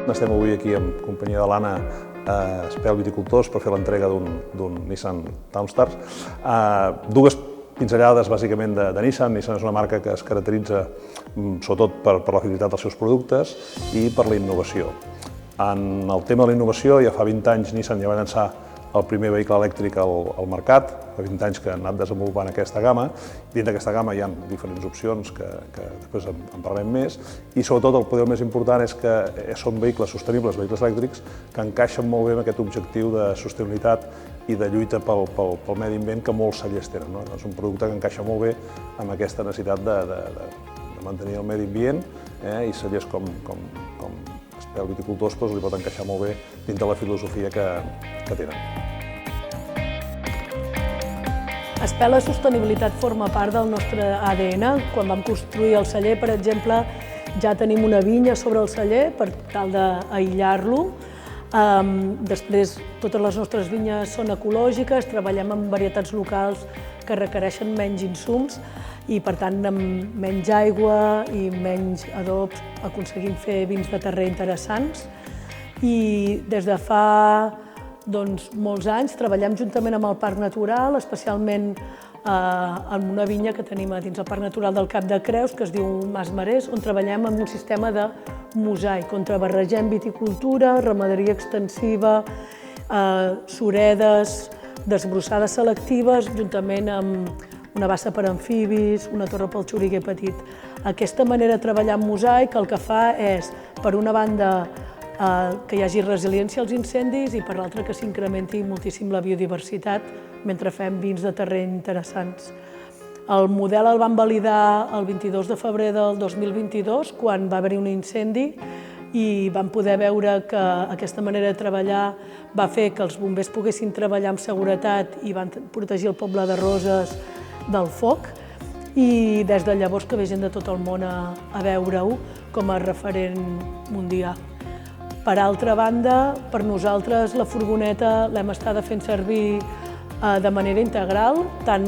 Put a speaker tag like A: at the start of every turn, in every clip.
A: Estem avui aquí en companyia de l'Anna Espel Viticultors per fer l'entrega d'un Nissan Downstar. Dues pinzellades bàsicament de Nissan. Nissan és una marca que es caracteritza sobretot per la fidelitat dels seus productes i per la innovació. En el tema de la innovació, ja fa 20 anys Nissan ja va llançar el primer vehicle elèctric al mercat, fa 20 anys que han anat desenvolupant aquesta gamma. Dins d'aquesta gamma hi ha diferents opcions que després en parlarem més, i sobretot el poder més important és que són vehicles sostenibles, vehicles elèctrics, que encaixen molt bé amb aquest objectiu de sostenibilitat i de lluita pel medi ambient que molts cellers tenen. És un producte que encaixa molt bé amb aquesta necessitat de mantenir el medi ambient, i cellers com Espel Viticultors li pot encaixar molt bé dins de la filosofia que tenen.
B: Espel, la sostenibilitat forma part del nostre ADN. Quan vam construir el celler, per exemple, ja tenim una vinya sobre el celler per tal d'aïllar-lo. Després, totes les nostres vinyes són ecològiques, treballem amb varietats locals que requereixen menys insums i, per tant, amb menys aigua i menys adobs aconseguim fer vins de terrer interessants. I des de fa molts anys treballem juntament amb el Parc Natural, especialment en una vinya que tenim a dins el Parc Natural del Cap de Creus, que es diu Mas Marès, on treballem amb un sistema de mosaic, on barregem viticultura, ramaderia extensiva, suredes, desbrossades selectives, juntament amb una bassa per amfibis, una torre pel xoriguer petit. Aquesta manera de treballar amb mosaic el que fa és, per una banda, que hi hagi resiliència als incendis i, per l'altra, que s'incrementi moltíssim la biodiversitat mentre fem vins de terrer interessants. El model el vam validar el 22 de febrer del 2022, quan va haver-hi un incendi, i vam poder veure que aquesta manera de treballar va fer que els bombers poguessin treballar amb seguretat i van protegir el poble de Roses del foc, i des de llavors que ve gent de tot el món a veure-ho com a referent mundial. Per altra banda, per nosaltres la furgoneta l'hem estat fent servir de manera integral, tant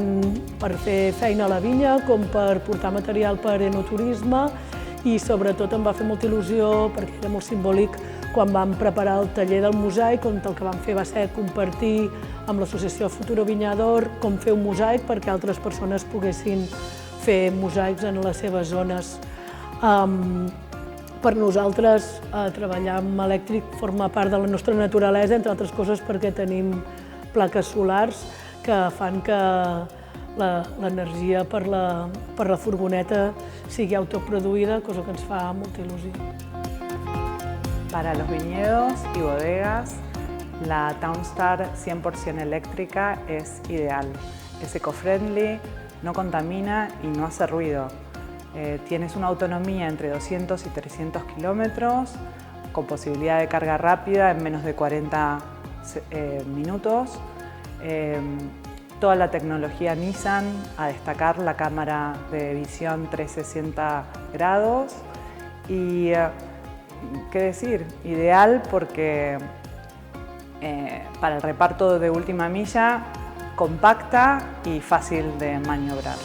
B: per fer feina a la vinya com per portar material per enoturisme, i sobretot em va fer molta il·lusió perquè era molt simbòlic quan vam preparar el taller del mosaic, on el que vam fer va ser compartir amb l'associació Futuro Viñador com fer un mosaic perquè altres persones poguessin fer mosaics en les seves zones. Per nosaltres, treballar amb elèctric forma part de la nostra naturalesa, entre altres coses perquè tenim plaques solars que fan que l'energia per la furgoneta sigui autoproduïda, cosa que ens fa molta il·lusió.
C: Para los viñedos y bodegas, la Downstar 100% eléctrica es ideal. Es eco-friendly, no contamina y no hace ruido. Tienes una autonomía entre 200 y 300 kilómetros, con posibilidad de carga rápida en menos de 40 minutos. Toda la tecnología Nissan, a destacar la cámara de visión 360 grados. Y, ¿qué decir? Ideal porque para el reparto de última milla, compacta y fácil de maniobrar.